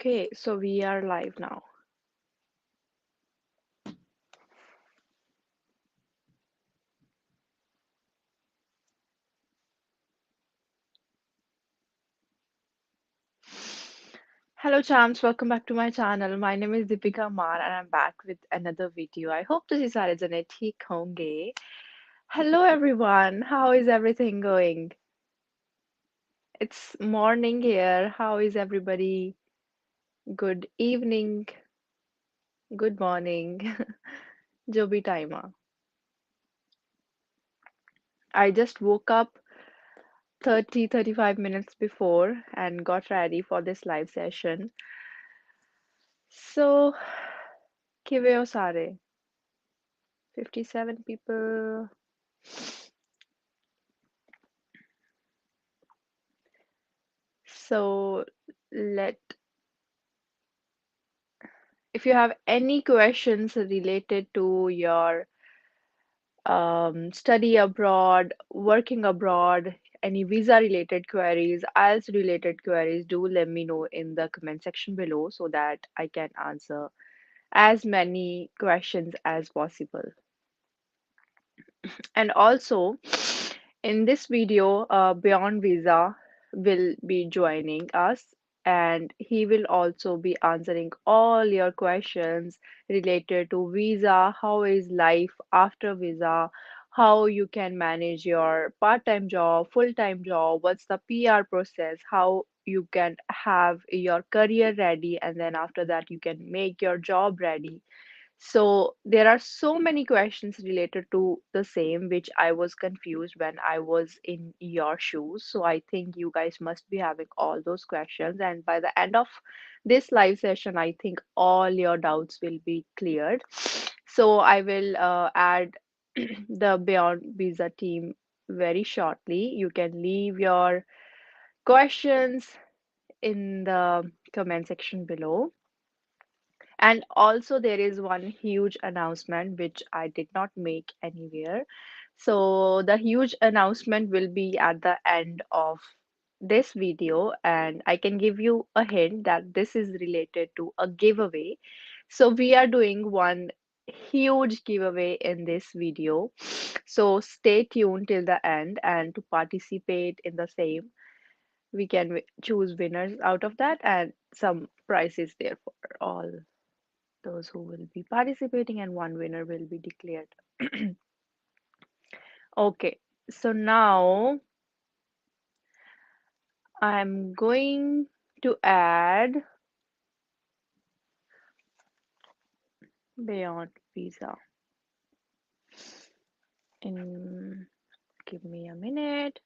Okay, so we are live now. Hello, champs. Welcome back to my channel. My name is Deepika Mar, and I'm back with another video. I hope तुसी सारे जने ठीक होंगे. Hello, everyone. How is everything going? It's morning here. How is everybody? Good evening. Good morning. जो भी time uh. I just woke up 35 minutes before and got ready for this live session. So, ਕਿਵੇਂ ਹੋ ਸਾਰੇ? 57 people. So let if you have any questions related to your study abroad, working abroad, any visa related queries, IELTS related queries, do let me know in the comment section below so that I can answer as many questions as possible. And also, in this video, Beyond Visa will be joining us, and he will also be answering all your questions related to visa, how is life after visa, how you can manage your part-time job, full-time job, what's the PR process, how you can have your career ready, and then after that you can make your job ready. So there are so many questions related to the same, which I was confused when I was in your shoes. So I think you guys must be having all those questions. And by the end of this live session, I think all your doubts will be cleared. So I will add the Beyond Visa team very shortly. You can leave your questions in the comment section below. And also, there is one huge announcement which I did not make anywhere. So, the huge announcement will be at the end of this video, and I can give you a hint that this is related to a giveaway. So, we are doing one huge giveaway in this video. So, stay tuned till the end, and to participate in the same, we can choose winners out of that, and some prizes there for all those who will be participating, and one winner will be declared. Okay, so now I'm going to add Beyond Visa in, give me a minute.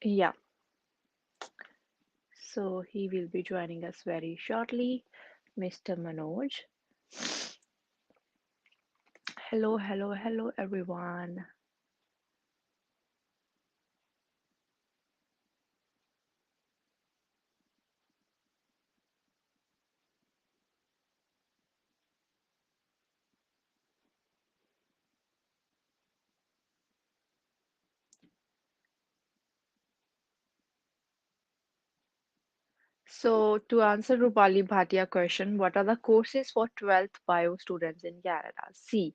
Yeah, so he will be joining us very shortly, Mr. Manoj. Hello, hello, hello, everyone. So, to answer Rupali Bhatia question, what are the courses for 12th bio students in Canada? See,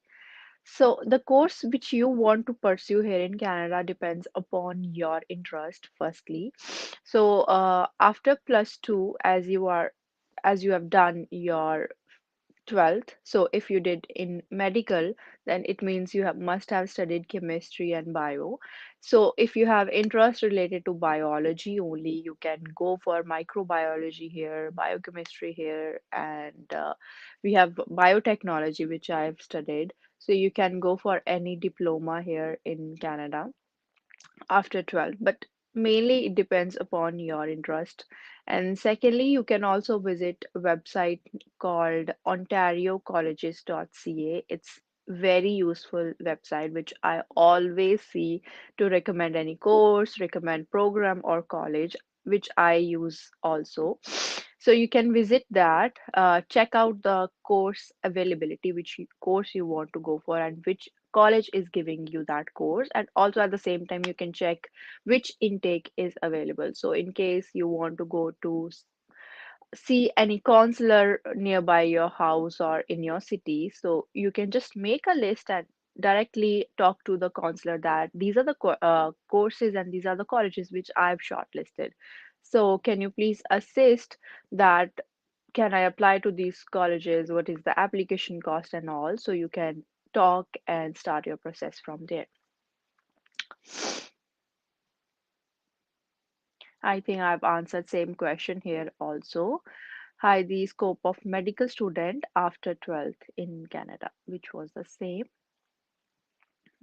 so the course which you want to pursue here in Canada depends upon your interest, firstly. So after plus two, as you have done your 12th. So if you did in medical, then it means you must have studied chemistry and bio. So if you have interest related to biology only, you can go for microbiology here, biochemistry here, and we have biotechnology, which I've studied. So you can go for any diploma here in Canada after 12, but mainly it depends upon your interest. And secondly, you can also visit a website called ontariocolleges.ca. It's very useful website which I always see to recommend any course, recommend program or college, which I use also. So you can visit that, check out the course availability, which course you want to go for and which college is giving you that course, and also at the same time you can check which intake is available. So in case you want to go to see any counselor nearby your house or in your city, so you can just make a list and directly talk to the counselor that these are the courses and these are the colleges which I've shortlisted. So can you please assist that, can I apply to these colleges? What is the application cost and all? So you can talk and start your process from there. I think I've answered same question here also. Hi, the scope of medical student after 12th in Canada, which was the same.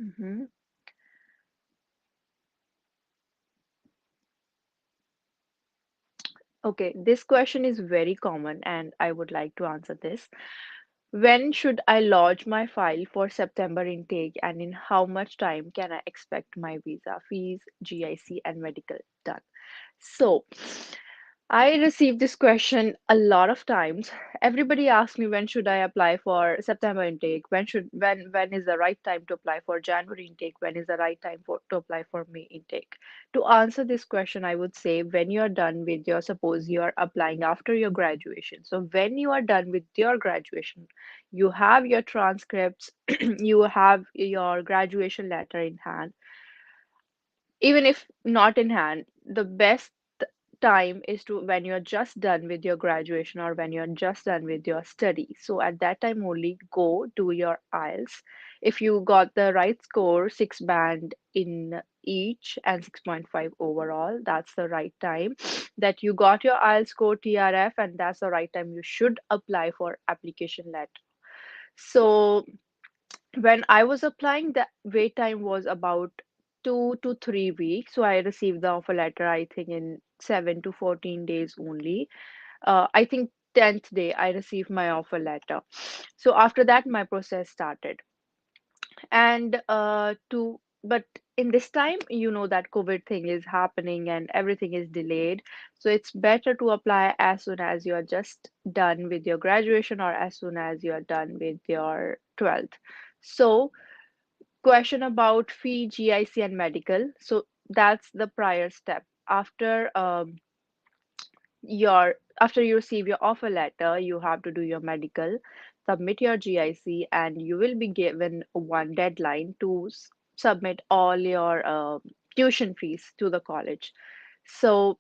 Mhm. Okay, this question is very common and I would like to answer this. When should I lodge my file for September intake and in how much time can I expect my visa, fees, GIC, and medical done? So, I received this question a lot of times. Everybody asks me when should I apply for September intake? When is the right time to apply for January intake? When is the right time to apply for May intake? To answer this question, I would say when you are done with your, suppose you are applying after your graduation. So when you are done with your graduation, you have your transcripts, you have your graduation letter in hand. Even if not in hand, the best time is to when you're just done with your graduation or when you're just done with your study. So at that time only go do your IELTS. If you got the right score, 6 band in each and 6.5 overall, that's the right time that you got your IELTS score TRF, and that's the right time you should apply for application letter. So when I was applying, the wait time was about 2 to 3 weeks. So I received the offer letter, I think, in 7 to 14 days only. I think 10th day I received my offer letter. So after that, my process started. And but in this time, you know that COVID thing is happening and everything is delayed. So it's better to apply as soon as you are just done with your graduation or as soon as you are done with your 12th. So question about fee, GIC, and medical. So that's the prior step. After you receive your offer letter, you have to do your medical, submit your GIC, and you will be given one deadline to submit all your tuition fees to the college. So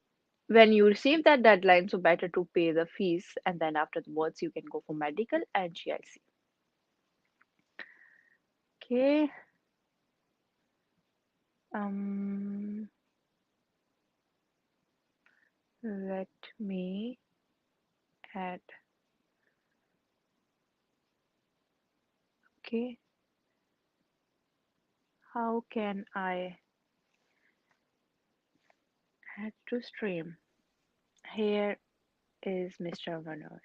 when you receive that deadline, so better to pay the fees, and then afterwards you can go for medical and GIC. Okay. Um, Let me add. Okay, how can I add to stream? Here is Mr. Manoj.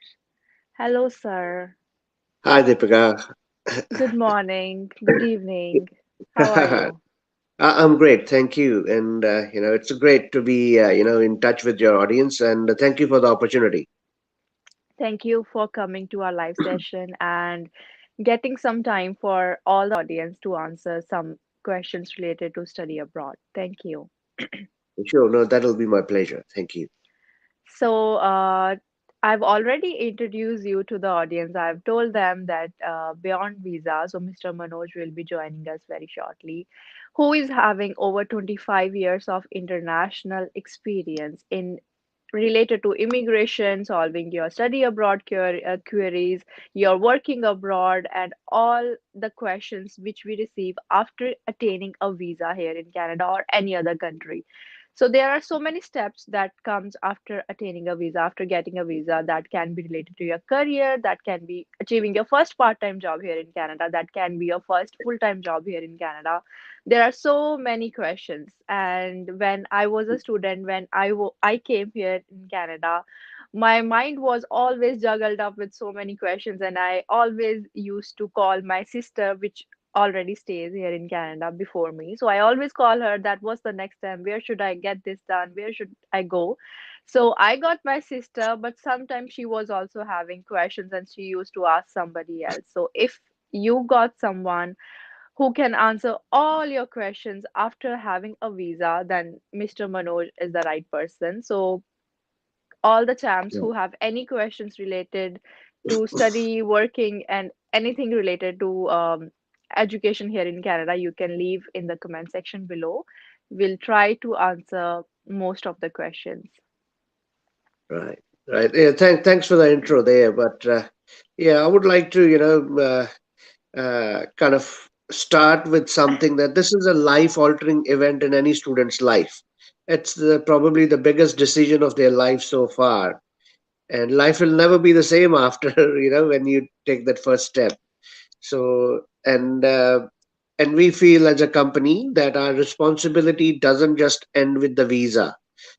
Hello, sir. Hi, Deepika. Good morning. Good evening. How are you? I'm great, thank you. And it's great to be in touch with your audience, and thank you for the opportunity. Thank you for coming to our live session and getting some time for all the audience to answer some questions related to study abroad. Thank you. Sure, no, that'll be my pleasure. Thank you. So, I've already introduced you to the audience. I've told them that Beyond Visa, so Mr. Manoj will be joining us very shortly, who is having over 25 years of international experience in related to immigration, solving your study abroad queries, your working abroad, and all the questions which we receive after attaining a visa here in Canada or any other country. So there are so many steps that comes after attaining a visa, after getting a visa, that can be related to your career, that can be achieving your first part-time job here in Canada, that can be your first full-time job here in Canada. There are so many questions. And when I was a student, when I came here in Canada, my mind was always juggled up with so many questions, and I always used to call my sister, which already stays here in Canada before me. So I always call her, that was the next time, where should I get this done? Where should I go? So I got my sister, but sometimes she was also having questions and she used to ask somebody else. So if you got someone who can answer all your questions after having a visa, then Mr. Manoj is the right person. So all the champs Yeah. who have any questions related to study, working, and anything related to education here in Canada, you can leave in the comment section below. We'll try to answer most of the questions. Right, right. Yeah, thanks for the intro there. But yeah, I would like to, kind of start with something that this is a life-altering event in any student's life. It's probably the biggest decision of their life so far, and life will never be the same after, when you take that first step. So, and we feel as a company that our responsibility doesn't just end with the visa.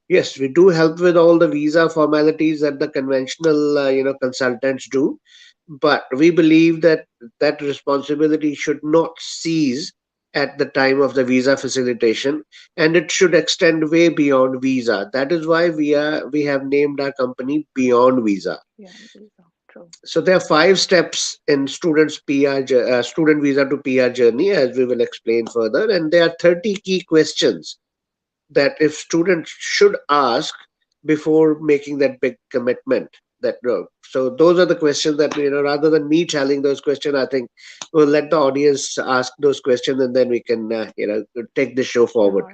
Yes, we do help with all the visa formalities that the conventional, consultants do, but we believe that that responsibility should not cease at the time of the visa facilitation, and it should extend way beyond visa. That is why we have named our company Beyond Visa. Beyond visa, true. So there are 5 steps in student visa to PR journey, as we will explain further, and there are 30 key questions that if students should ask before making that big commitment. So those are the questions that, rather than me telling those questions, I think we'll let the audience ask those questions, and then we can take the show forward.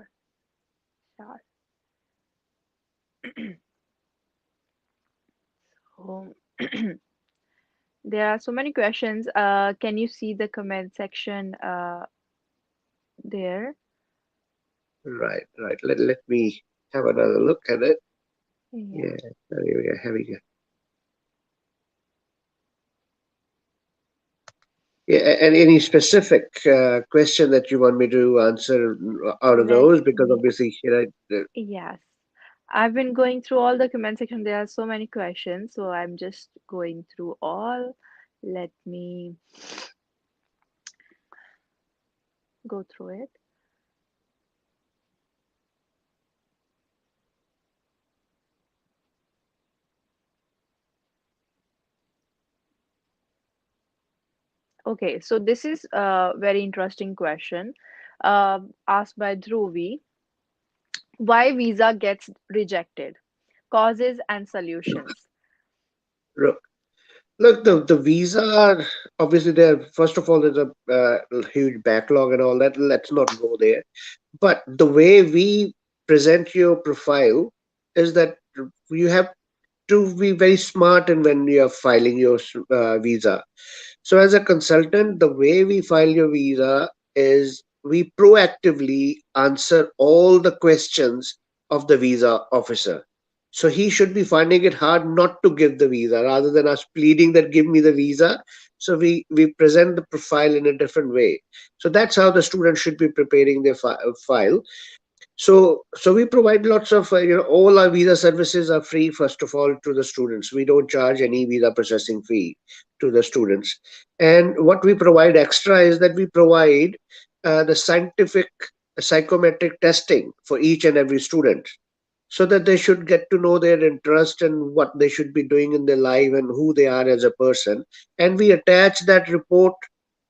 Sure, sure. So, there are so many questions. Can you see the comment section there? Right, right. Let me have another look at it. Yeah. Yeah, here we go. Here we go. Yeah, and any specific question that you want me to answer out of Let those? Because me, obviously, yes. I've been going through all the comment section. There are so many questions, so I'm just going through all. Let me go through it. Okay, so this is a very interesting question asked by Dhruvi. Why visa gets rejected? Causes and solutions. look, look, the visa are obviously there. First of all, there's a huge backlog and all that. Let's not go there. But the way we present your profile is that you have to be very smart in when you are filing your visa. So, as a consultant, the way we file your visa is we proactively answer all the questions of the visa officer. So, he should be finding it hard not to give the visa rather than us pleading that give me the visa. So, we present the profile in a different way. So, that's how the student should be preparing their file. So we provide lots of all our visa services are free. First of all, to the students, we don't charge any visa processing fee to the students. And what we provide extra is that we provide the scientific psychometric testing for each and every student, so that they should get to know their interest and what they should be doing in their life and who they are as a person. And we attach that report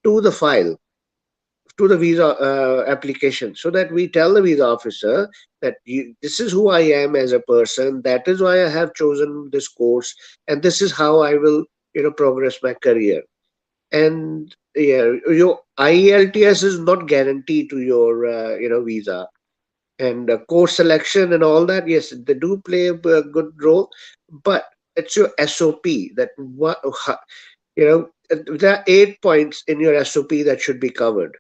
to the file, to the visa application, so that we tell the visa officer that this is who I am as a person, that is why I have chosen this course, and this is how I will progress my career. And yeah, your IELTS is not guaranteed to your visa. and course selection and all that. Yes, they do play a good role, but it's your SOP that what there are 8 points in your SOP that should be covered.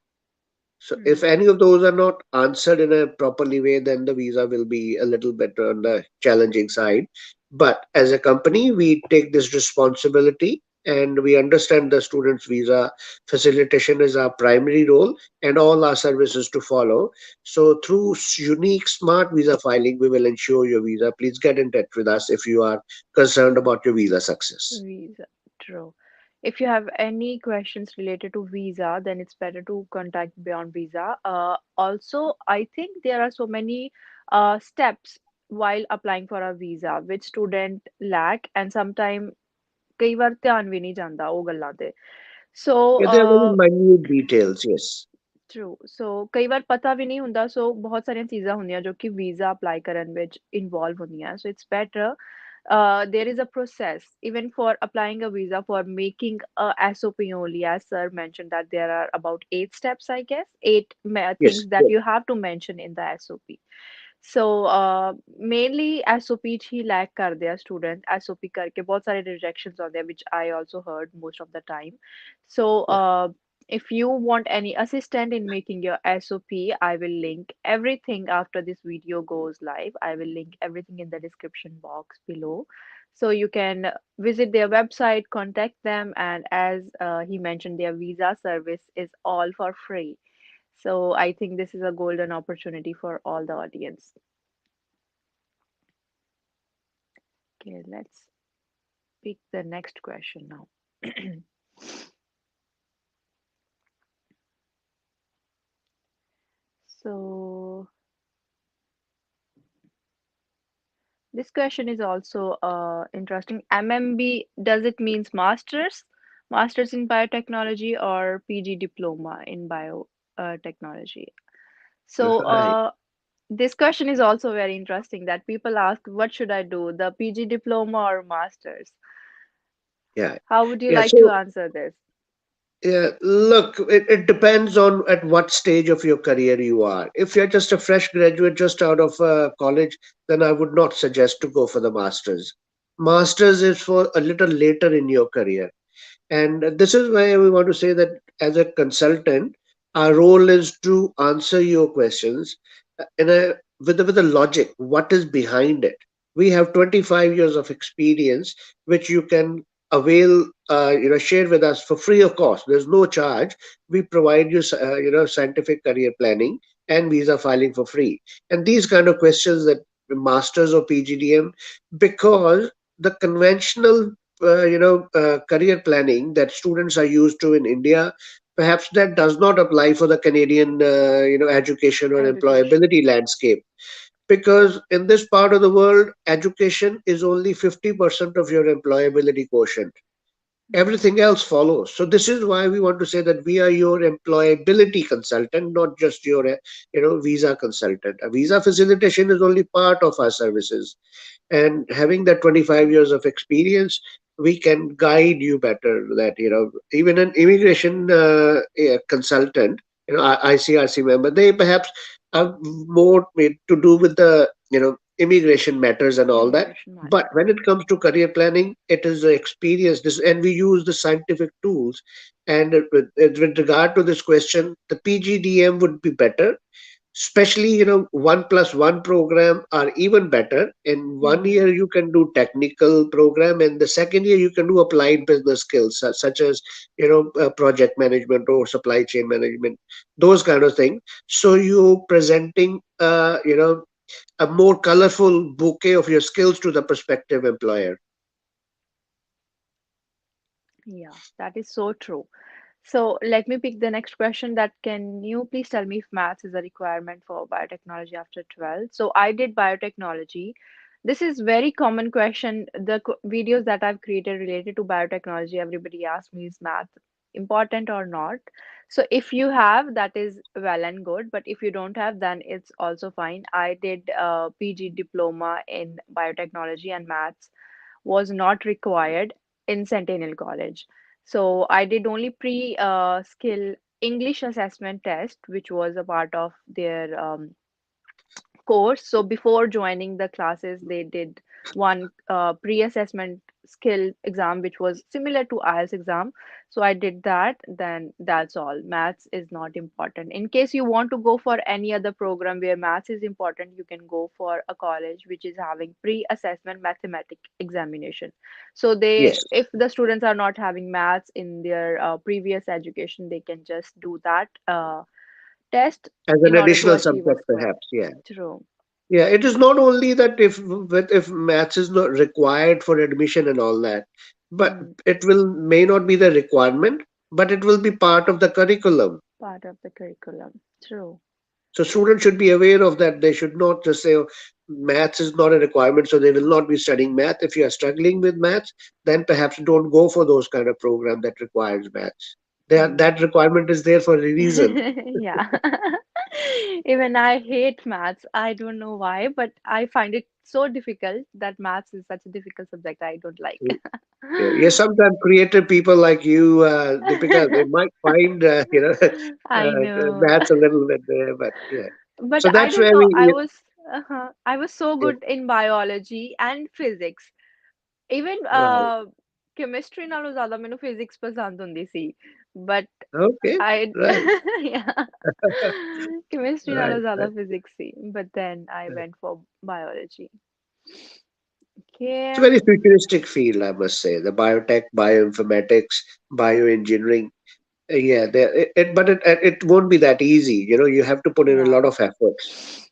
So if Hmm. any of those are not answered in a properly way, then the visa will be a little bit on the challenging side. But as a company, we take this responsibility and we understand the student's visa facilitation is our primary role and all our services to follow. So through unique smart visa filing, we will ensure your visa. Please get in touch with us if you are concerned about your visa success. Visa, true. If you have any questions related to visa, then it's better to contact Beyond Visa. Also, I think there are so many steps while applying for a visa which student lack, and sometimes ਕਈ ਵਾਰ ਧਿਆਨ ਵੀ ਨਹੀਂ ਜਾਂਦਾ ਉਹ ਗੱਲਾਂ ਤੇ ਸੋ Yeah, there are very minute details. Yes. True so ਕਈ ਵਾਰ ਪਤਾ ਵੀ ਨਹੀਂ ਹੁੰਦਾ ਸੋ ਬਹੁਤ ਸਾਰੀਆਂ ਚੀਜ਼ਾਂ ਹੁੰਦੀਆਂ ਜੋ ਕਿ ਵੀਜ਼ਾ ਅਪਲਾਈ ਕਰਨ ਵਿੱਚ ਇਨਵੋਲਵ ਹੁੰਦੀਆਂ so it's better there is a process even for applying a visa for making a SOP only, as sir mentioned that there are about 8 steps, I guess, Yes. things that you have to mention in the SOP. So mainly SOP 'ਚ ਹੀ lack ਕਰਦੇ ਆ student SOP ਕਰਕੇ ਬਹੁਤ ਸਾਰੇ rejections ਆਉਂਦੇ ਆ which I also heard most of the time. So Yeah. if you want any assistant in making your SOP, I will link everything after this video goes live. I will link everything in the description box below. So you can visit their website, contact them, and as he mentioned, their visa service is all for free. So I think this is a golden opportunity for all the audience. Okay, let's pick the next question now. So this question is also interesting. MMB, does it means masters? Masters in biotechnology or PG diploma in biotechnology? So Right. this question is also very interesting that people ask, what should I do, the PG diploma or masters? Yeah. How would you Yeah. like to So answer this? yeah, look, it depends on at what stage of your career you are. If you're just a fresh graduate just out of college, then I would not suggest to go for the masters. Masters is for a little later in your career. And this is why we want to say that as a consultant, our role is to answer your questions in a with a logic. What is behind it? We have 25 years of experience, which you can avail, share with us for free of cost. There's no charge. We provide you, scientific career planning and visa filing for free. And these kind of questions that masters or PGDM, because the conventional career planning that students are used to in India, perhaps that does not apply for the Canadian, education or Education. employability landscape. Because in this part of the world, education is only 50% of your employability quotient. Hmm. Everything else follows. So this is why we want to say that we are your employability consultant, not just your, visa consultant. A visa facilitation is only part of our services, and having that 25 years of experience, we can guide you better. That even an immigration consultant, ICRC member, they perhaps have more to do with the immigration matters and all that. Immigration But matters. when it comes to career planning, it is the experience this, and we use the scientific tools. And with regard to this question, the PGDM would be better, especially 1+1 program are even better. In one Hmm. year you can do technical program, and the second year you can do applied business skills such as project management or supply chain management, those kind of things. So you presenting a more colorful bouquet of your skills to the prospective employer. Yeah, that is so true. So let me pick the next question that can you please tell me if maths is a requirement for biotechnology after 12? So I did biotechnology. This is very common question. The videos that I've created related to biotechnology, everybody asks me, is math important or not? So if you have, that is well and good. But if you don't have, then it's also fine. I did a PG diploma in biotechnology, and maths was not required in Centennial College. So I did only pre skill English assessment test, which was a part of their course. So before joining the classes, they did one pre-assessment skill exam, which was similar to IELTS exam. So I did that. Then that's all. Maths is not important. In case you want to go for any other program where maths is important, you can go for a college which is having pre-assessment mathematic examination. So they, Yes, if the students are not having maths in their previous education, they can just do that test as an in order to additional achieve a subject, score. perhaps. Yeah. True. Yeah, it is not only that if maths is not required for admission and all that, but Hmm. it will may not be the requirement, but it will be part of the curriculum. Part of the curriculum. True. So students should be aware of that. They should not just say, "Oh, maths is not a requirement, so they will not be studying math." If you are struggling with maths, then perhaps don't go for those kind of program that requires maths. Hmm. That requirement is there for a reason. Yeah. Even I hate maths. I don't know why, but I find it so difficult that maths is such a difficult subject I don't like. Yeah, yeah, sometimes creative people like you, Deepika, they might find I know. maths a little bit there, but yeah. But So I that's don't where know. we, I was so yeah, good in biology and physics. Even right. chemistry ਨਾਲੋਂ ਜ਼ਿਆਦਾ ਮੈਨੂੰ physics ਪਸੰਦ ਹੁੰਦੀ ਸੀ. But Okay, I right, yeah. Chemistry right, ਨਾਲੋਂ ਜ਼ਿਆਦਾ right. physics C. But then I Right. went for biology. It's a Okay. very futuristic field, I must say. The biotech, bioinformatics, bioengineering. Yeah, but it won't be that easy. You have to put in a Yeah. lot of efforts.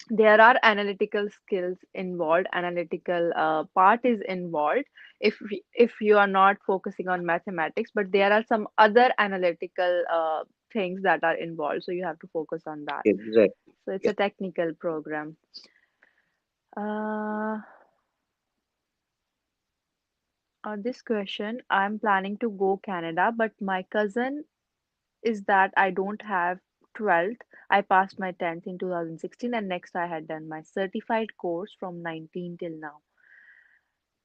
There are analytical skills involved, analytical part is involved if you are not focusing on mathematics, but there are some other analytical things that are involved, so you have to focus on that. Exactly. So it's Yeah. a technical program. uh, this question, I'm planning to go Canada, but my cousin is that I don't have 12th. I passed my 10th in 2016, and next I had done my certified course from 19 till now.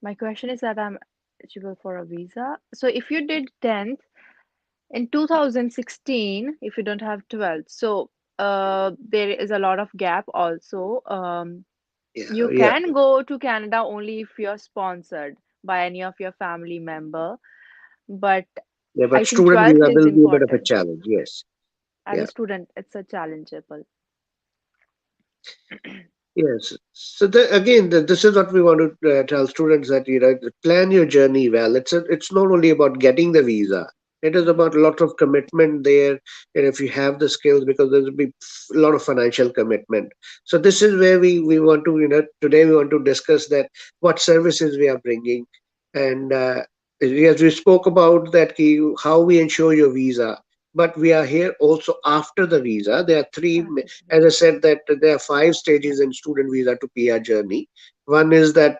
My question is that I'm eligible for a visa. So if you did 10th in 2016, if you don't have 12th, so there is a lot of gap also. Yeah, You yeah, can go to Canada only if you're sponsored by any of your family member, but yeah. I But think student 12th visa is will be a bit of a important. challenge. Yes. As a Yeah. student, it's a challengeable. Yes. So again, this is what we want to tell students that plan your journey well. It's not only about getting the visa. It is about a lot of commitment there, and if you have the skills, because there's be a lot of financial commitment. So this is where we want to today we want to discuss that what services we are bringing, and yes, we spoke about that how we ensure your visa. But we are here also after the visa. There are three, After the as I visa. said, that there are five stages in student visa to PR journey. One is that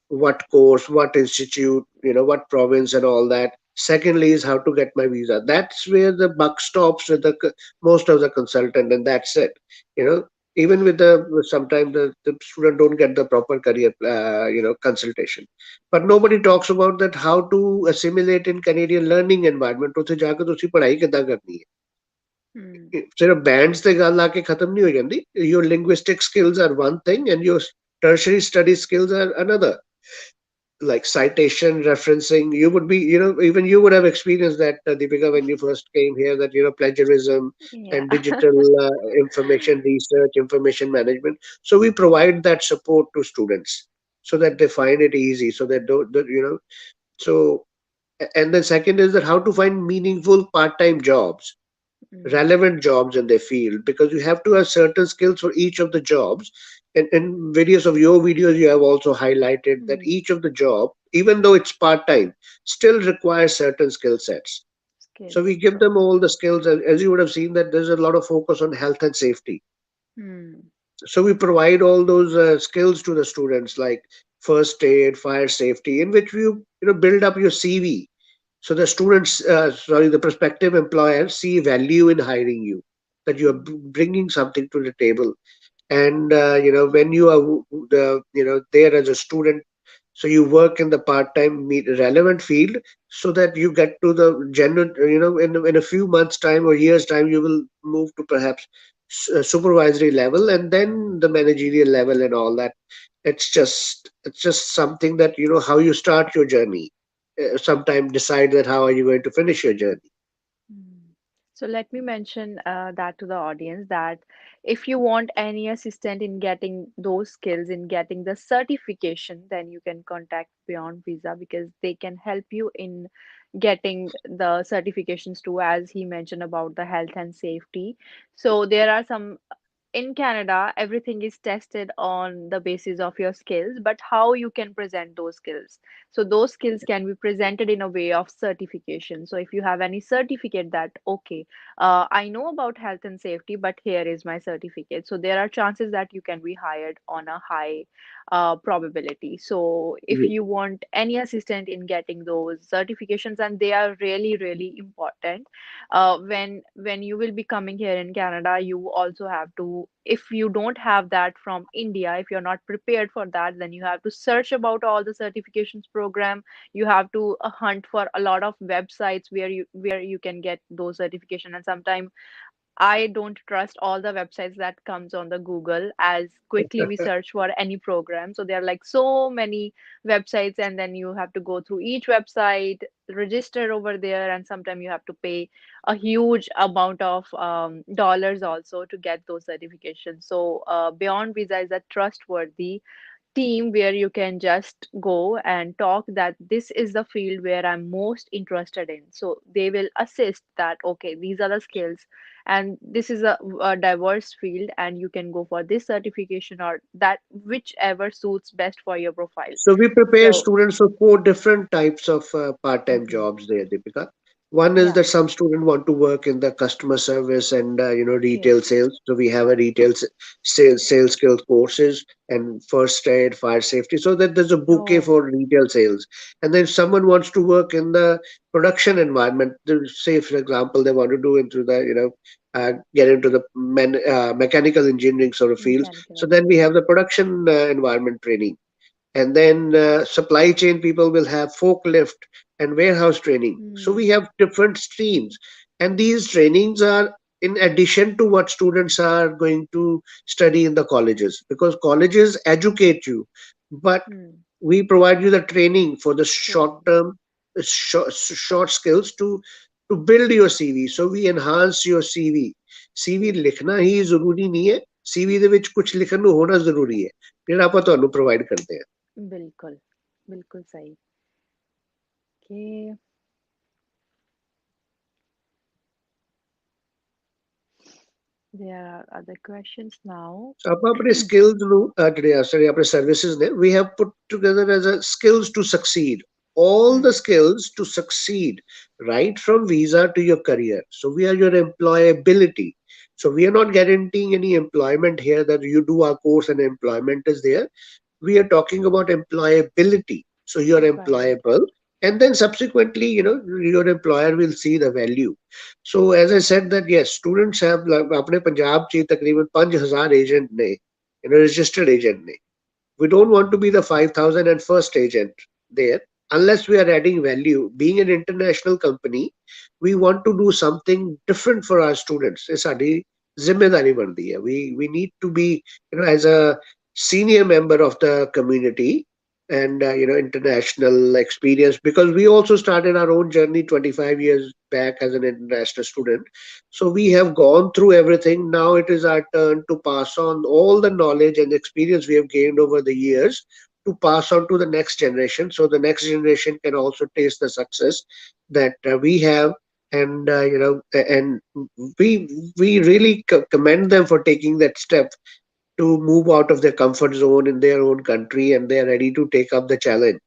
what course, what institute, what province, and all that. Secondly is how to get my visa. That's where the buck stops with most of the consultant, and that's it. You know, even with sometimes the student don't get the proper career consultation. But nobody talks about that how to assimilate in Canadian learning environment. ਉੱਥੇ ਜਾ ਕੇ ਤੁਸੀਂ ਪੜ੍ਹਾਈ ਕਿੱਦਾਂ ਕਰਨੀ ਹੈ Hmm. ਸਿਰਫ bands ਤੇ ਗੱਲ ਆ ਕੇ ਖਤਮ ਨਹੀਂ ਹੋ ਜਾਂਦੀ your linguistic skills are one thing and your tertiary study skills are another, like citation referencing. You would be, even you would have experienced that, Deepika, when you first came here, that plagiarism Yeah. and digital information research, information management. So we provide that support to students so that they find it easy, so that don't that, so and then second is that how to find meaningful part-time jobs, Hmm. relevant jobs in their field, because you have to have certain skills for each of the jobs. And in various of your videos you have also highlighted that Hmm. each of the job, even though it's part-time, still requires certain skill sets. So we Skills. give True. them all the skills, as you would have seen that there's a lot of focus on health and safety. Hmm. So we provide all those skills to the students, like first aid, fire safety, in which you build up your CV. So the students, sorry, the prospective employers see value in hiring you, that you are Hmm. bringing something to the table. And when you are there as a student, so you work in the part-time relevant field, so that you get to the genuine, in a few months time or years time, you will move to perhaps supervisory level, and then the managerial level and all that. It's just something that, how you start your journey. Sometime decide that how are you going to finish your journey. Mm. So let me mention that to the audience that if you want any assistant in getting those skills, in getting the certification, then you can contact Beyond Visa because they can help you in getting the certifications too, as he mentioned about the health and safety. So there are some in Canada, everything is tested on the basis of your skills, but how you can present those skills. So those skills can be presented in a way of certification. So if you have any certificate that, okay, I know about health and safety, but here is my certificate. So there are chances that you can be hired on a high probability. So if Ye- you want any assistant in getting those certifications, and they are really, really important, when you will be coming here in Canada, you also have to, if you don't have that from India, if you're not prepared for that, then you have to search about all the certifications program. You have to hunt for a lot of websites where you can get those certification. And sometimes I don't trust all the websites that comes on the Google as quickly we search for any program. So there are like so many websites, and then you have to go through each website, register over there, and sometimes you have to pay a huge amount of dollars also to get those certifications. So Beyond Visa is a trustworthy team where you can just go and talk that this is the field where I'm most interested in. So they will assist that, okay, these are the skills, and this is a diverse field, and you can go for this certification or that, whichever suits best for your profile. So we prepare So, students for four different types of part-time mhm, jobs there, Deepika. One is yeah, that some student want to work in the customer service and retail yes, sales. So we have a sales skills courses and first aid, fire safety. So that there's a bouquet oh, for retail sales. And then if someone wants to work in the production environment, say for example they want to do into the get into the mechanical engineering sort of fields. mechanical So then we engineering. have the production environment training, and then supply chain people will have forklift and warehouse training. So we Hmm. have different streams, and these trainings are in addition to what students are going to study in the colleges, because colleges educate you, but Hmm. we provide you the training for the short Training. term, short skills to build your CV. So we enhance your CV ਲਿਖਣਾ ਹੀ ਜ਼ਰੂਰੀ ਨਹੀਂ ਹੈ, CV ਦੇ ਵਿੱਚ ਕੁਝ ਲਿਖਣ ਨੂੰ ਹੋਣਾ ਜ਼ਰੂਰੀ ਹੈ, ਜਿਹੜਾ ਆਪਾਂ ਤੁਹਾਨੂੰ ਪ੍ਰੋਵਾਈਡ ਕਰਦੇ ਹਾਂ। बिल्कुल, बिल्कुल सही. Okay, there are other questions now. So ਆਪਾਂ ਆਪਣੇ skills ਨੂੰ ਜਿਹੜੇ ਆ ਸਾਰੇ ਆਪਣੇ services ਨੇ, we have put together as a skills to succeed, all the Hmm. skills to succeed, right from visa to your career. So we are your employability. So we are not guaranteeing any employment here that you do our course and employment is there. We are talking about employability. So you're Employability. employable, and then subsequently, your employer will see the value. So as I said that yes, students have अपने पंजाब ची तकरीबन 5,000 agent ने, registered agent ने. We don't want to be the 5,001st agent there unless we are adding value. Being an international company, we want to do something different for our students. ਇਹ ਸਾਡੀ ਜ਼ਿੰਮੇਵਾਰੀ ਬਣਦੀ ਹੈ. We need to be, as a senior member of the community, and international experience, because we also started our own journey 25 years back as an international student. So we have gone through everything. Now it is our turn to pass on all the knowledge and experience we have gained over the years, to pass on to the next generation, so the next generation can also taste the success that we have. And and we really commend them for taking that step to move out of their comfort zone in their own country, and they are ready to take up the challenge.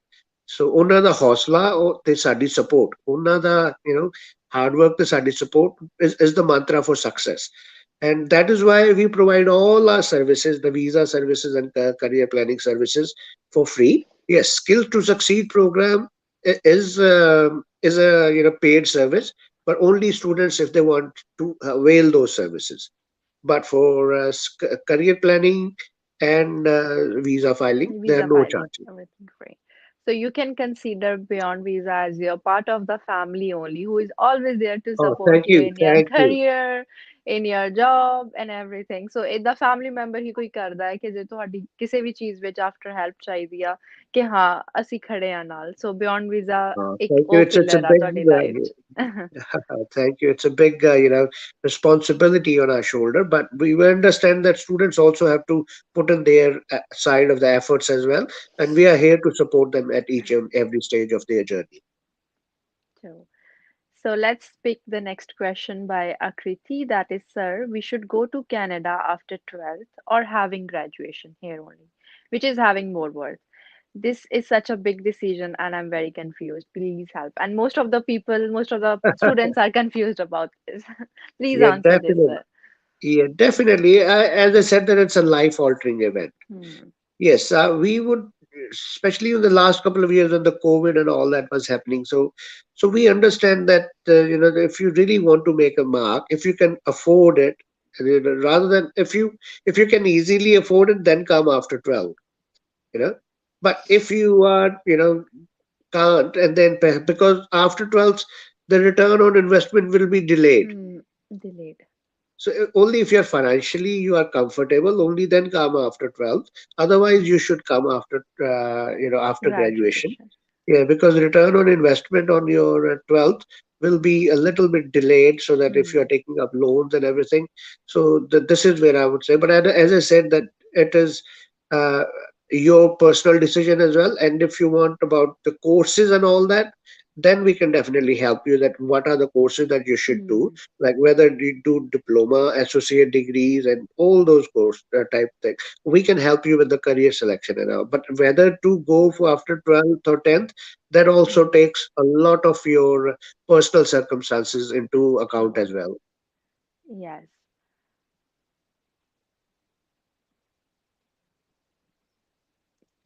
ਸੋ ਉਹਨਾਂ ਦਾ ਹੌਸਲਾ ਤੇ ਸਾਡੀ support, ਉਹਨਾਂ ਦਾ hard work ਤੇ ਸਾਡੀ support is the mantra for success. And that is why we provide all our services, the visa services and career planning services, for free. Yes, skills to succeed program is a paid service, but only students if they want to avail those services. But for career planning and visa filing, there Visa are no filing, charges. everything free. So you can consider Beyond Visa as you're part of the family only, who is always there to Oh, support thank you you, in your thank you. career, in your job and everything. So ਇਹਦਾ family member ਹੀ ਕੋਈ ਕਰਦਾ ਹੈ ਕਿ ਜੇ ਤੁਹਾਡੀ ਕਿਸੇ ਵੀ ਚੀਜ਼ ਵਿੱਚ after help ਚਾਹੀਦੀ ਆ ਕਿ ਹਾਂ ਅਸੀਂ ਖੜੇ ਆ ਨਾਲ. So beyond visa ਇੱਕ Thank you. ਉਹ It's a pillar ਆ big ਤੁਹਾਡੀ life 'ਚ. thank you. It's a big responsibility on our shoulder, but we understand that students also have to put in their side of the efforts as well, and we are here to support them at each and every stage of their journey. So, so let's pick the next question by Akriti. That is, sir, we should go to Canada after 12th or having graduation here only, which is having more work. This is such a big decision and I'm very confused. Please help. And most of the people, most of the students are confused about this. Please Yeah, answer this, definitely. sir. Yeah, definitely. As I said, that it's a life-altering event. Hmm. Yes, we would, especially in the last couple of years when the COVID and all that was happening. So we understand that if you really want to make a mark, if you can afford it, rather than if you can easily afford it, then come after 12. You know, but if you are can't, and then because after 12, the return on investment will be delayed. Hmm. Delayed. So only if you're financially you are comfortable, only then come after 12th. Otherwise, you Hmm. should come after after graduation. Graduation. Yeah, because return on investment on your 12th will be a little bit delayed, so that if you are Hmm. taking up loans and everything, so this is where I would say. But as I said, that it is uh, your personal decision as well. And if you want about the courses and all that, then we can definitely help you. That what are the courses that you should do, Hmm. like whether you do diploma, associate degrees, and all those course type things. We can help you with the career selection and all. But whether to go for after 12th or 10th, that also Hmm. takes a lot of your personal circumstances into account True. as well. Yes.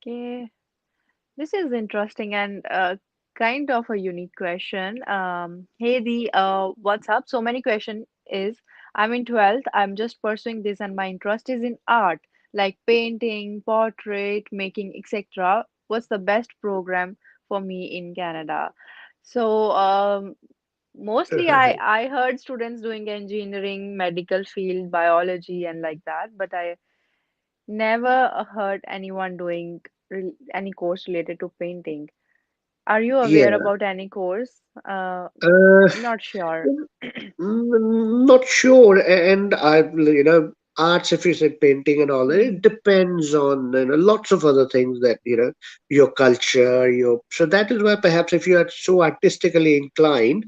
Okay. This is interesting and kind of a unique question. Hey, what's up? So many question is, I'm in 12th. I'm just pursuing this, and my interest is in art, like painting, portrait, making, etc. What's the best program for me in Canada? So, mostly I heard students doing engineering, medical field, biology, and like that, but I never heard anyone doing any course related to painting. Are you aware Yeah. about any course? Uh, Not sure. Not sure, and arts. If you say painting and all that, it Hmm. depends on lots of other things that your culture, your. So that is why perhaps if you are so artistically inclined,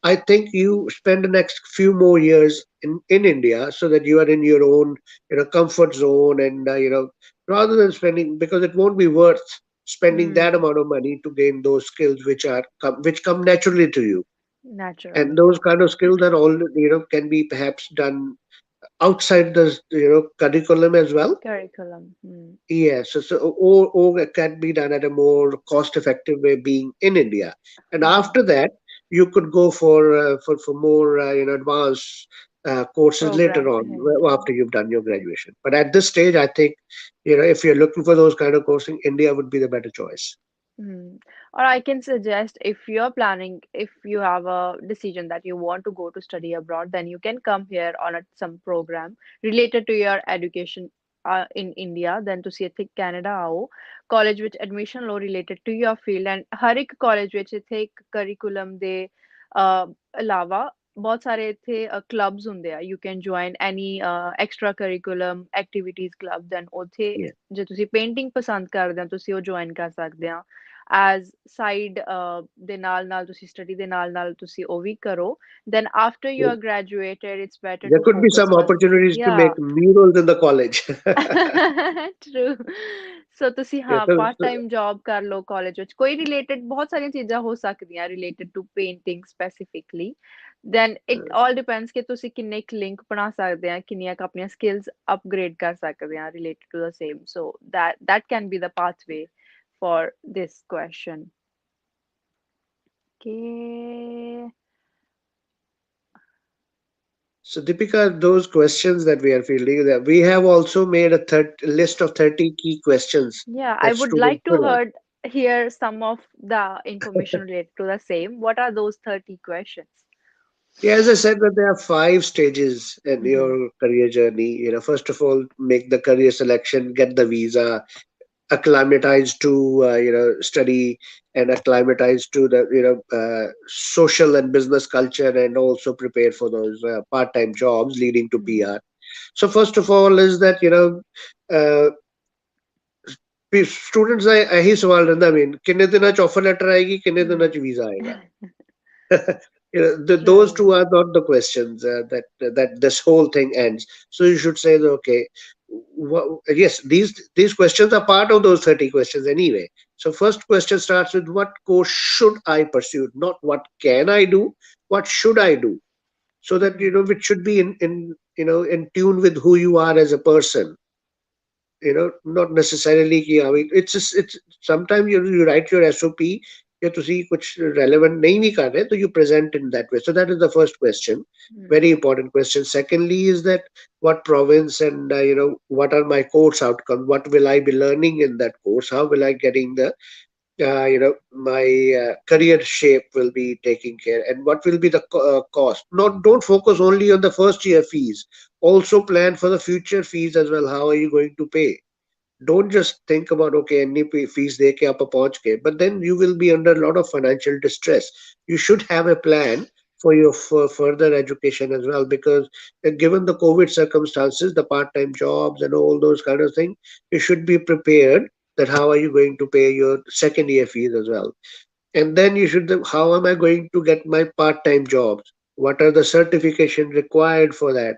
I think you spend the next few more years in India, so that you are in your own comfort zone, and rather than spending, because it won't be worth spending that Hmm. amount of money to gain those skills which come naturally to you, and Naturally, those yeah. kind of skills are all can be perhaps done outside the curriculum as well. Curriculum. Hmm. Yes, or it can be done at a more cost effective way, being in India. And Hmm. after that you could go for more advanced courses later Programs on, in India. after you've done your graduation. But at this stage, I think if you're looking for those kind of courses, India would be the better choice. Hmm. Or I can suggest if you're planning, if you have a decision that you want to go to study abroad, then you can come here on some program related to your education in India. Then to see ਇੱਥੇ Canada आओ, college ਵਿੱਚ admission ਲਓ related to your field and ਹਰ ਇੱਕ college ਵਿੱਚ ਇੱਥੇ ਇੱਕ curriculum ਦੇ ਇਲਾਵਾ ਬਹੁਤ ਸਾਰੇ ਇੱਥੇ clubs ਹੁੰਦੇ ਆ. You can join any extra curriculum activities club. Then ਉੱਥੇ Yeah. ਜੇ ਤੁਸੀਂ painting ਪਸੰਦ ਕਰਦੇ ਹੋ ਤੁਸੀਂ ਉਹ join ਕਰ ਸਕਦੇ ਆ as side ਦੇ ਨਾਲ ਤੁਸੀਂ study ਦੇ ਨਾਲ ਤੁਸੀਂ ਉਹ ਵੀ ਕਰੋ then after you Yeah. are graduated it's better There to could be focus some first opportunities to yeah make murals in the college. true so ਤੁਸੀਂ Yeah, ਹਾਂ part so time job ਕਰ ਲਓ college ਵਿੱਚ ਕੋਈ related ਬਹੁਤ ਸਾਰੀਆਂ ਚੀਜ਼ਾਂ ਹੋ ਸਕਦੀਆਂ related to painting specifically then it all depends ਕਿ ਤੁਸੀਂ ਕਿੰਨੇ ਕੁ link ਬਣਾ ਸਕਦੇ ਆ ਕਿੰਨੀਆਂ ਕੁ ਆਪਣੀਆਂ skills upgrade ਕਰ ਸਕਦੇ ਆ related to the same so that can be the pathway for this question. Okay. So, Deepika, those questions that we are fielding, that we have also made a list of 30 key questions Yeah, I that would students like to should ask. hear some of the information related to the same. What are those 30 questions? Yeah, as I said, that there are five stages in Mm-hmm. your career journey. First of all, make the career selection, get the visa, acclimatize to study, and acclimatize to the social and business culture, and also prepare for those part-time jobs leading to Mm-hmm. PR. So first of all is that uh, students यही सवाल रहता है mean किन्ने दिनों च offer letter आएगी किन्ने दिनों Mm. च वीजा आएगा those two True. are not the questions that this whole thing ends. So you should say that, okay, yes, these questions are part of those 30 questions anyway. So first question starts with what course should I pursue, not what can I do, what should I do, so that Mm. which should be in tune with who you are as a person. Not necessarily कि हाँ भाई it's sometimes you write your SOP या तुसी कुछ relevant नहीं भी कर रहे तो you present in that way. So that is the first question, Mm. very important question. Secondly is that what province, and what are my course outcomes, what will I be learning in that course, how will I getting the my career shape will be taking care, and what will be the cost. Not Don't focus only on the first year fees, also plan for the future fees as well. How are you going to pay? Don't just think about, okay, any fees de ke aap pahunch ke, but then you will be under a lot of financial distress. You should have a plan for your further education as well, because given the COVID circumstances, the part-time jobs and all those kind of things, you should be prepared that how are you going to pay your second year fees as well. And then you should how am I going to get my part-time jobs, what are the certification required for that,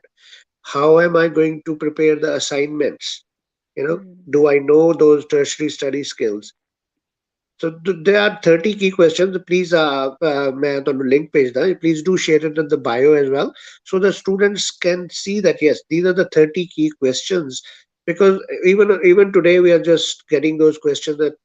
how am I going to prepare the assignments, Mm. do I know those tertiary study skills? So there are 30 key questions. Please, मैं ਤੁਹਾਨੂੰ link भेजदा. Please do share it in the bio as well, so the students can see that yes, these are the 30 key questions. Because even today we are just getting those questions that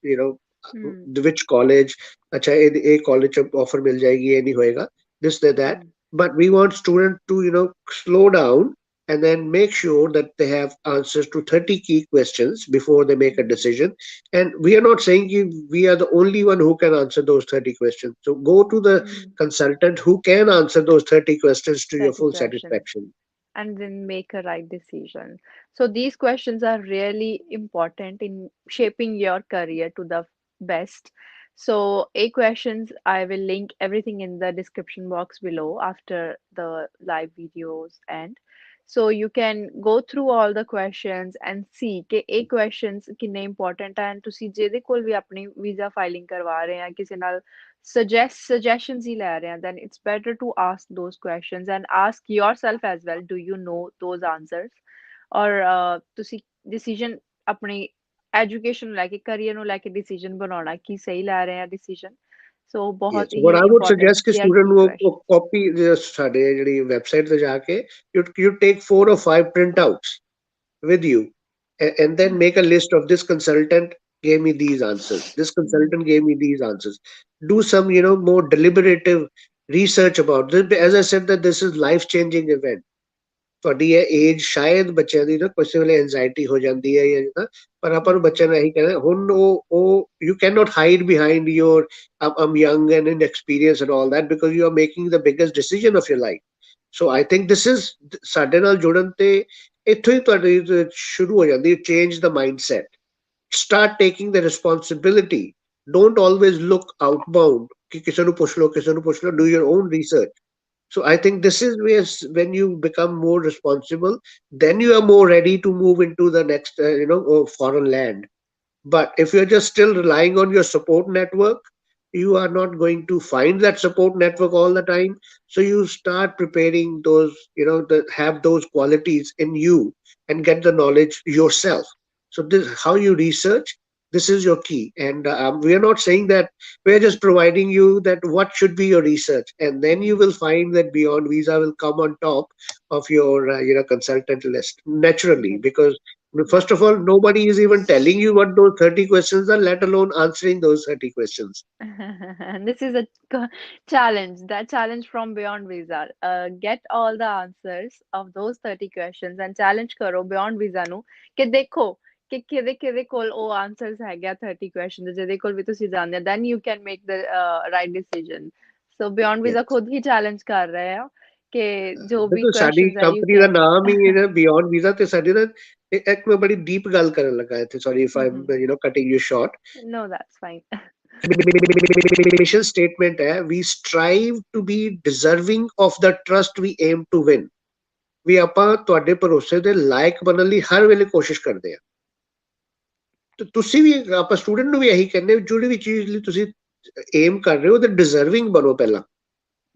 Mm. which college, अच्छा ये college of offer मिल जाएगी ये नहीं होएगा, this that. Mm. But we want students to slow down and then make sure that they have answers to 30 key questions before they make a Mm. decision. And we are not saying we are the only one who can answer those 30 questions. So go to the Mm. consultant who can answer those 30 questions to your 30 full questions. satisfaction. And then make a right decision. So these questions are really important in shaping your career to the best. So A questions, I will link everything in the description box below after the live videos end. So you can go through all the questions and see कि A questions किन्ने important है and ਤੁਸੀਂ ਜਿਹਦੇ ਕੋਲ ਵੀ ਆਪਣੀ visa filing ਕਰਵਾ ਰਹੇ ਆ ਕਿਸੇ ਨਾਲ suggestions ही ले रहे हैं, then it's better to ask those questions and ask yourself as well, do you know those answers? ਔਰ ਤੁਸੀਂ decision ਆਪਣੀ education ਨੂੰ ਲੈ ਕੇ career ਨੂੰ ਲੈ ਕੇ decision ਬਣਾਉਣਾ ਕੀ ਸਹੀ ਲੈ ਰਹੇ ਆ decision, so Yes. ਬਹੁਤ What he I would important suggest कि care student key वो questions. copy ਸਾਡੇ ਜਿਹੜੀ website ਤੇ ਜਾ ਕੇ you take 4 or 5 printouts with you, and then make a list of this consultant gave me these answers, this Mm, consultant gave me these answers. Do some more deliberative research about this. As I said, that this is life changing event. ਤੁਹਾਡੀ ਇਹ age ਸ਼ਾਇਦ ਬੱਚਿਆਂ ਦੀ ਨਾ ਕਿਸੇ ਵੇਲੇ anxiety ਹੋ ਜਾਂਦੀ ਹੈ ਜਾਂ ਜਿੱਦਾਂ, ਪਰ ਆਪਾਂ ਨੂੰ ਬੱਚਿਆਂ mm, ਨੂੰ ਇਹੀ ਕਹਿਣਾ ਹੁਣ ਉਹ you cannot hide behind your I'm young and inexperienced and all that, because you are making the biggest decision of your life. So I think this is ਸਾਡੇ ਨਾਲ ਜੁੜਨ ਤੇ ਇੱਥੋਂ ਹੀ ਤੁਹਾਡੀ ਸ਼ੁਰੂ ਹੋ ਜਾਂਦੀ ਹੈ change the mindset, start taking the responsibility. Don't always look outbound ਕਿ ਕਿਸੇ ਨੂੰ ਪੁੱਛ ਲਓ ਕਿਸੇ ਨੂੰ ਪੁੱਛ ਲਓ, do your mm, own research. So I think this is where when you become more responsible, then you are more ready to move into the next foreign land. But if you're just still relying on your support network, you are not going to find that support network all the time. So you start preparing those, have those qualities in you and get the knowledge yourself. So this how you research. This is your key, and we are not saying that, we're just providing you that what should be your research, and then you mm. will find that Beyond Visa will come on top of your consultant list naturally, Then because first of all, naturally. nobody is even telling you what those 30 questions are, let alone answering those 30 questions. This is a challenge, that challenge from Beyond Visa. Get all the answers of those 30 questions and challenge करो Beyond Visa ਨੂੰ ਕਿ ਦੇਖੋ ਕਿ ਕਿਹਦੇ ਕਿਹਦੇ ਕੋਲ ਉਹ answers ਹੈਗੇ ਆ 30 questions ਜਿਹਦੇ ਕੋਲ ਵੀ ਤੁਸੀਂ ਜਾਣਦੇ ਹੋ, then you can make the right decision. So Beyond Visa Yes. ਖੁਦ ਹੀ challenge ਕਰ ਰਹੇ ਆ ਕਿ ਜੋ ਵੀ ਦੇਖੋ ਸਾਡੀ questions ਹੈ you ਕੰਪਨੀ ਦਾ can ਨਾਮ ਹੀ ਹੈ ਬਿਯੋਂਡ ਵੀਜ਼ਾ, ਤੇ ਸਾਡੇ ਦਾ ਇੱਕ ਮੈਂ ਬੜੀ ਡੀਪ ਗੱਲ ਕਰਨ ਲੱਗਾ ਇੱਥੇ, sorry if I am cutting you short. no, that's fine. Mission statement ਹੈ, we strive to be deserving of the trust we aim to win. ਵੀ ਆਪਾਂ ਤੁਹਾਡੇ ਭਰੋਸੇ ਦੇ ਲਾਇਕ ਬਣਨ ਲਈ ਹਰ ਵੇਲੇ ਕੋਸ਼ਿਸ਼ ਕਰਦੇ ਆ। ਤੇ ਤੁਸੀਂ ਵੀ, ਆਪਾਂ ਸਟੂਡੈਂਟ ਨੂੰ ਵੀ ਇਹੀ ਕਹਿੰਦੇ ਹੋ, ਜਿਹੜੀ ਵੀ ਚੀਜ਼ ਲਈ ਤੁਸੀਂ ਏਮ ਕਰ ਰਹੇ ਹੋ ਤੇ ਡਿਜ਼ਰਵਿੰਗ ਬਣੋ ਪਹਿਲਾਂ।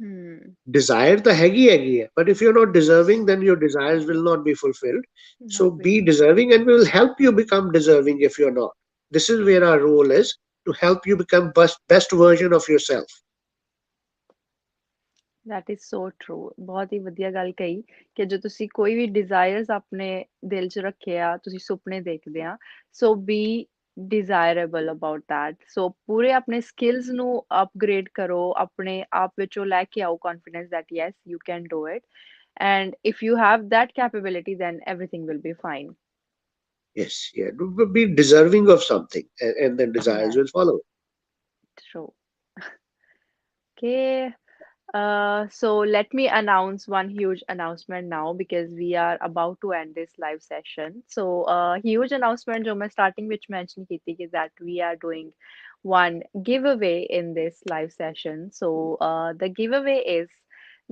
Hmm. Desire ਤਾਂ ਹੈਗੀ ਹੈ, but if you're not deserving, then your desires will not be fulfilled. So Not be be fulfilled. deserving, and we will help you become deserving if you're not. This is where our role is, to help you become best version of yourself. That is so true. ਬਹੁਤ ਹੀ ਵਧੀਆ ਗੱਲ ਕਹੀ ਕਿ ਜੋ ਤੁਸੀਂ ਕੋਈ ਵੀ desires ਆਪਣੇ ਦਿਲ 'ਚ ਰੱਖੇ ਆ, ਤੁਸੀਂ ਸੁਪਨੇ ਦੇਖਦੇ ਆ, ਸੋ ਬੀ ਡਿਜ਼ਾਇਰੇਬਲ ਅਬਾਊਟ ਦੈਟ। ਸੋ ਪੂਰੇ ਆਪਣੇ ਸਕਿੱਲਸ ਨੂੰ ਅਪਗ੍ਰੇਡ ਕਰੋ, ਆਪਣੇ ਆਪ ਵਿੱਚੋਂ ਲੈ ਕੇ ਆਓ confidence that yes you can do it, and if you have that capability then everything will be fine. Yes, yeah. Be deserving of something, and then desires Yes, will follow. true. Okay. So let me announce one huge announcement now because we are about to end this live session. So huge announcement जो मैं starting which mention की थी is that we are doing one giveaway in this live session. So the giveaway is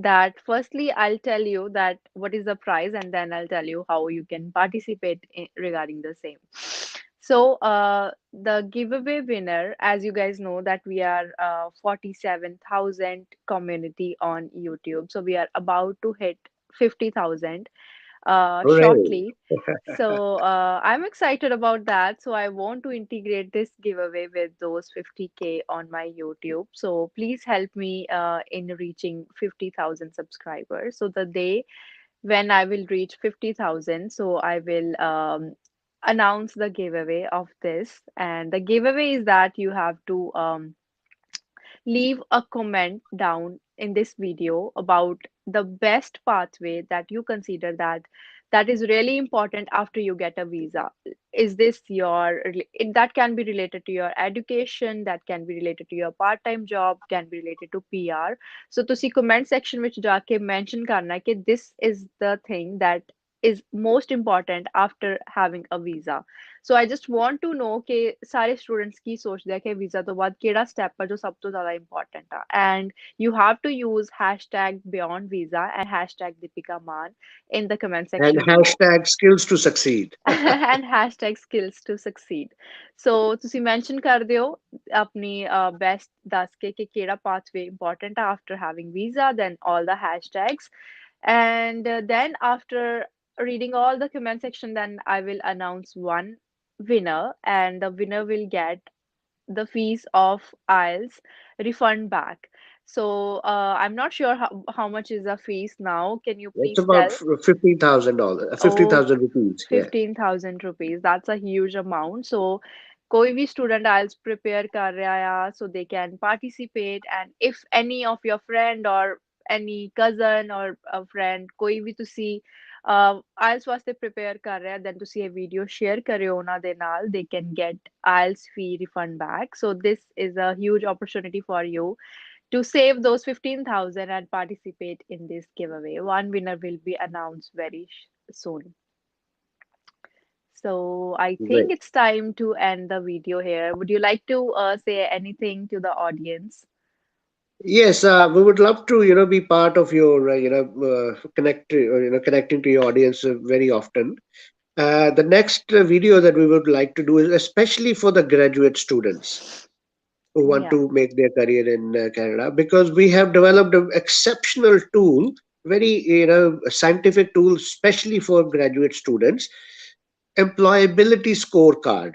that firstly I'll tell you that what is the prize and then I'll tell you how you can participate regarding the same. So the giveaway winner, as you guys know, that we are 47,000 community on YouTube. So we are about to hit 50,000 Hooray! shortly. So I'm excited about that. So I want to integrate this giveaway with those 50K on my YouTube. So please help me in reaching 50,000 subscribers. So the day when I will reach 50,000, so I will announce the giveaway of this. And the giveaway is that you have to leave a comment down in this video about the best pathway that you consider that is really important after you get a visa. Is this that can be related to your education, that can be related to your part-time job, can be related to PR. So ਤੁਸੀਂ comment section ਵਿੱਚ ਜਾ ਕੇ mention ਕਰਨਾ ਹੈ ਕਿ this is the thing that is most important after having a visa. So I just want to know ਕਿ ਸਾਰੇ students ਕੀ ਸੋਚਦੇ ਆ ਕਿ visa ਤੋਂ ਬਾਅਦ ਕਿਹੜਾ step ਆ ਜੋ ਸਭ ਤੋਂ ਜ਼ਿਆਦਾ important ਆ, and you have to use hashtag beyond visa and hashtag Deepika Man in the comment And section below. hashtag skills to succeed. And hashtag skills to succeed. So ਤੁਸੀਂ mention ਕਰ ਦਿਓ ਆਪਣੀ best ਦੱਸ ਕੇ ਕਿ ਕਿਹੜਾ pathway important ਆ after having visa, then all the hashtags. And then after reading all the comment section, then I will announce one winner, and the winner will get the fees of IELTS refund back. So I'm not sure how much is the fees now. Can you It's please about tell? $15,000, Oh, 50,000 rupees. Yeah. 15,000 rupees. That's a huge amount. So कोई भी student IELTS prepare कर रहा है, so they can participate. And if any of your friend or any cousin or a friend कोई भी ਤੁਸੀਂ IELTS ਵਾਸਤੇ prepare ਕਰ ਰਿਹਾ, then ਤੁਸੀਂ ਇਹ video share ਕਰਿਓ ਉਹਨਾਂ ਦੇ ਨਾਲ, they can get IELTS fee refund back. So this is a huge opportunity for you to save those 15,000 and participate in this giveaway. One winner will be announced very soon. So I think Right. it's time to end the video here. Would you like to say anything to the audience? Yes, we would love to, be part of your, connecting to your audience very often. The next video that we would like to do is especially for the graduate students who want Yeah. to make their career in Canada, because we have developed an exceptional tool, very, scientific tool, especially for graduate students, employability scorecard.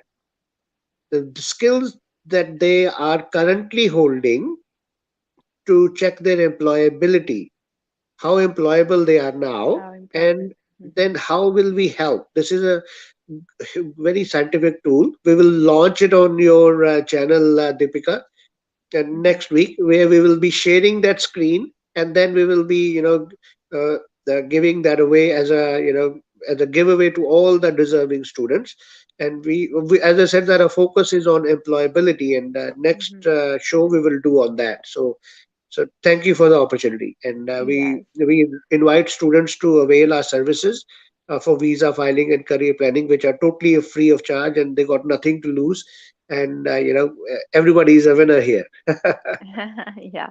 The skills that they are currently holding to check their employability, how employable they are now, How employable. and Mhm. then how will we help. This is a very scientific tool. We will launch it on your channel, Deepika, Mhm. next week, where we will be sharing that screen, and then we will be, giving that away as a, as a giveaway to all the deserving students. And we, as I said, that our focus is on employability, and next Mhm. show we will do on that. So So thank you for the opportunity, and Yes. we invite students to avail our services for visa filing and career planning, which are totally free of charge, and they got nothing to lose. And everybody is a winner here. Yeah,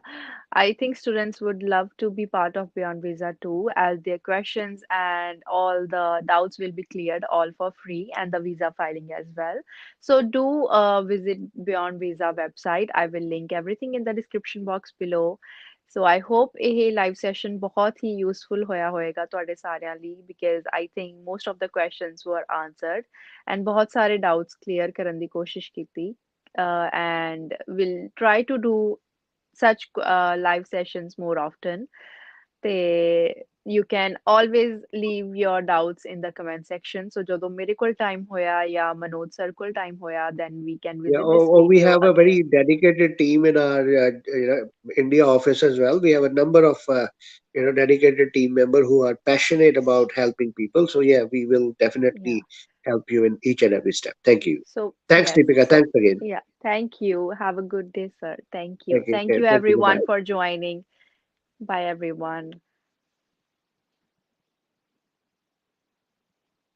I think students would love to be part of Beyond Visa too, as their questions and all the doubts will be cleared all for free, and the visa filing as well. So do visit Beyond Visa website. I will link everything in the description box below. So I hope ਇਹ live session ਬਹੁਤ ਹੀ useful ਹੋਇਆ ਹੋਏਗਾ ਤੁਹਾਡੇ ਸਾਰਿਆਂ ਲਈ, because I think most of the questions were answered and ਬਹੁਤ ਸਾਰੇ doubts clear ਕਰਨ ਦੀ ਕੋਸ਼ਿਸ਼ ਕੀਤੀ. And we'll try to do such live sessions more often. You can always leave your doubts in the comment section. So ਜਦੋਂ ਮੇਰੇ ਕੋਲ time ਹੋਇਆ ਜਾਂ ਮਨੋਜ sir ਕੋਲ time ਹੋਇਆ, then we can Yeah, visit this or we video have a again. very dedicated team in our India office as well. We have a number of dedicated team member who are passionate about helping people. So yeah, we will Yeah. definitely help you in each and every step. Thank you. So Thanks, yes. Deepika. So Thanks again. yeah. Thank you. Have a good day, sir. Thank you. Thank you. Thank you Thank you. everyone Bye. for joining. Bye everyone.